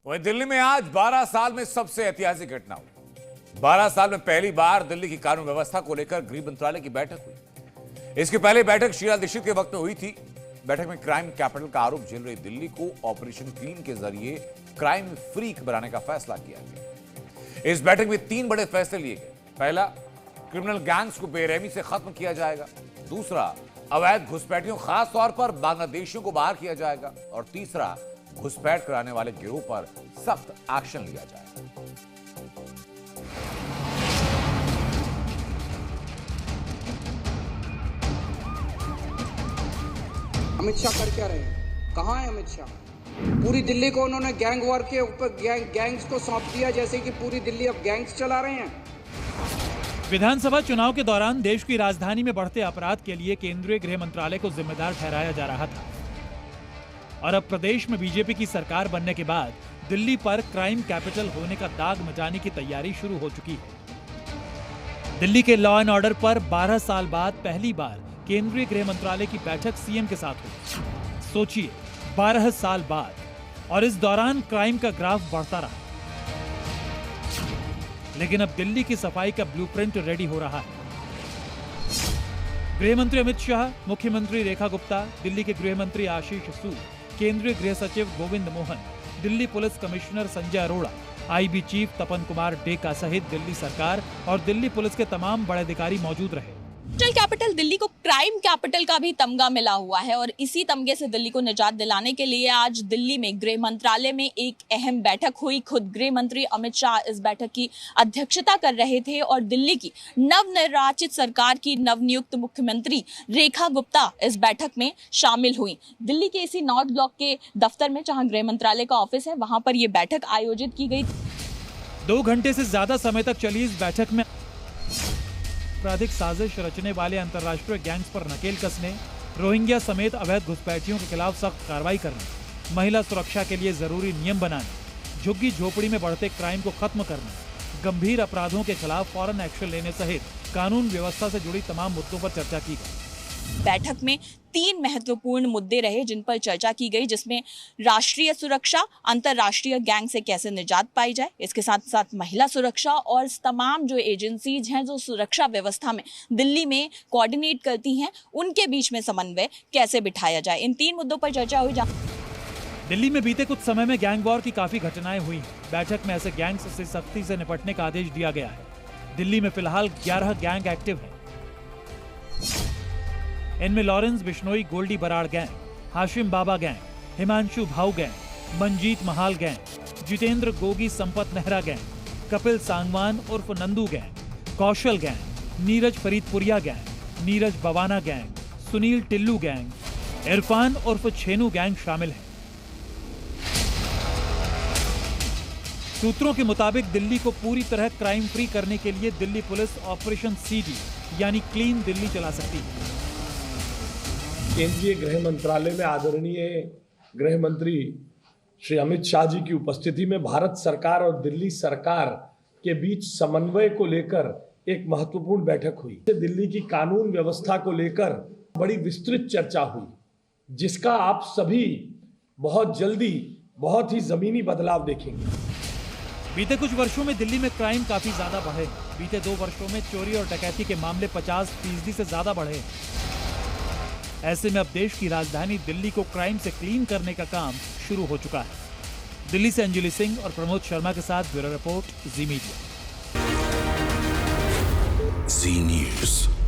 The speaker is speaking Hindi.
वहीं दिल्ली में आज 12 साल में सबसे ऐतिहासिक घटना हुई। 12 साल में पहली बार दिल्ली की कानून व्यवस्था को लेकर गृह मंत्रालय की बैठक हुई। इसकी पहले बैठक शीला दीक्षित के वक्त में हुई थी। बैठक में क्राइम कैपिटल का आरोप झेल रही दिल्ली को ऑपरेशन क्लीन के जरिए क्राइम फ्री बनाने का फैसला किया गया। इस बैठक में 3 बड़े फैसले लिए गए। पहला, क्रिमिनल गैंग्स को बेरहमी से खत्म किया जाएगा। दूसरा, अवैध घुसपैठियों खास तौर पर बांग्लादेशियों को बाहर किया जाएगा। और तीसरा, घुसपैठ कराने वाले गिरोह पर सख्त एक्शन लिया जाएगा। अमित शाह कर क्या रहे हैं? कहां है अमित शाह? पूरी दिल्ली को उन्होंने गैंग वॉर के ऊपर गैंग्स को सौंप दिया, जैसे कि पूरी दिल्ली अब गैंग्स चला रहे हैं। विधानसभा चुनाव के दौरान देश की राजधानी में बढ़ते अपराध के लिए केंद्रीय गृह मंत्रालय को जिम्मेदार ठहराया जा रहा था। और अब प्रदेश में बीजेपी की सरकार बनने के बाद दिल्ली पर क्राइम कैपिटल होने का दाग मचाने की तैयारी शुरू हो चुकी है। दिल्ली के लॉ एंड ऑर्डर पर 12 साल बाद पहली बार केंद्रीय गृह मंत्रालय की बैठक सीएम के साथ हुई। सोचिए, 12 साल बाद, और इस दौरान क्राइम का ग्राफ बढ़ता रहा। लेकिन अब दिल्ली की सफाई का ब्लूप्रिंट रेडी हो रहा है। गृह मंत्री अमित शाह, मुख्यमंत्री रेखा गुप्ता, दिल्ली के गृह मंत्री आशीष सूद, केंद्रीय गृह सचिव Govind Mohan, Delhi police commissioner Sanjay Arora, IB chief Tapan Kumar Deka सहित दिल्ली सरकार और दिल्ली पुलिस के तमाम बड़े अधिकारी मौजूद रहे। डिजिटल कैपिटल दिल्ली को क्राइम कैपिटल का भी तमगा मिला हुआ है और इसी तमगे से दिल्ली को निजात दिलाने के लिए आज दिल्ली में गृह मंत्रालय में एक अहम बैठक हुई। खुद गृह मंत्री अमित शाह इस बैठक की अध्यक्षता कर रहे थे और दिल्ली की नवनिर्वाचित सरकार की नवनियुक्त मुख्यमंत्री रेखा गुप्ता इस बैठक में शामिल हुई। दिल्ली के इसी नॉर्थ ब्लॉक के दफ्तर में जहां गृह मंत्रालय का ऑफिस है, वहां पर यह बैठक आयोजित की गई। 2 घंटे से ज्यादा समय तक चली इस बैठक में आपराधिक साजिश रचने वाले अंतर्राष्ट्रीय गैंग्स पर नकेल कसने, रोहिंग्या समेत अवैध घुसपैठियों के खिलाफ सख्त कार्रवाई करने, महिला सुरक्षा के लिए जरूरी नियम बनाने, झुग्गी झोपड़ी में बढ़ते क्राइम को खत्म करने, गंभीर अपराधों के खिलाफ फौरन एक्शन लेने सहित कानून व्यवस्था से जुड़ी तमाम मुद्दों पर चर्चा की गई। बैठक में 3 महत्वपूर्ण मुद्दे रहे जिन पर चर्चा की गई, जिसमें राष्ट्रीय सुरक्षा, अंतर्राष्ट्रीय गैंग से कैसे निजात पाई जाए, इसके साथ साथ महिला सुरक्षा और तमाम जो एजेंसीज हैं जो सुरक्षा व्यवस्था में दिल्ली में कोऑर्डिनेट करती हैं, उनके बीच में समन्वय कैसे बिठाया जाए। इन 3 मुद्दों पर चर्चा हुई। दिल्ली में बीते कुछ समय में गैंग वॉर की काफी घटनाएं हुई हैं। बैठक में ऐसे गैंग्स से सख्ती से निपटने का आदेश दिया गया है। दिल्ली में फिलहाल 11 गैंग एक्टिव हैं। इनमें Lawrence Bishnoi Goldy Brar gang, Hashim Baba gang, Himanshu Bhau gang, Manjeet Mahal gang, Jitender Gogi Sampat Nehra gang, Kapil Sangwan उर्फ Nandu gang, Kaushal gang, Neeraj Faridpuriya gang, Neeraj Bawana gang, Sunil Tillu gang, Irfan उर्फ छेनू गैंग शामिल है। सूत्रों के मुताबिक दिल्ली को पूरी तरह क्राइम फ्री करने के लिए दिल्ली पुलिस ऑपरेशन सीडी यानी क्लीन दिल्ली चला सकती है। केंद्रीय गृह मंत्रालय में आदरणीय गृह मंत्री श्री अमित शाह जी की उपस्थिति में भारत सरकार और दिल्ली सरकार के बीच समन्वय को लेकर एक महत्वपूर्ण बैठक हुई। दिल्ली की कानून व्यवस्था को लेकर बड़ी विस्तृत चर्चा हुई, जिसका आप सभी बहुत जल्दी बहुत ही जमीनी बदलाव देखेंगे। बीते कुछ वर्षों में दिल्ली में क्राइम काफी ज्यादा बढ़े। बीते 2 वर्षों में चोरी और डकैती के मामले 50% से ज्यादा बढ़े। ऐसे में अब देश की राजधानी दिल्ली को क्राइम से क्लीन करने का काम शुरू हो चुका है। दिल्ली से अंजलि सिंह और प्रमोद शर्मा के साथ ब्यूरो रिपोर्ट, जी मीडिया। जी न्यूज़।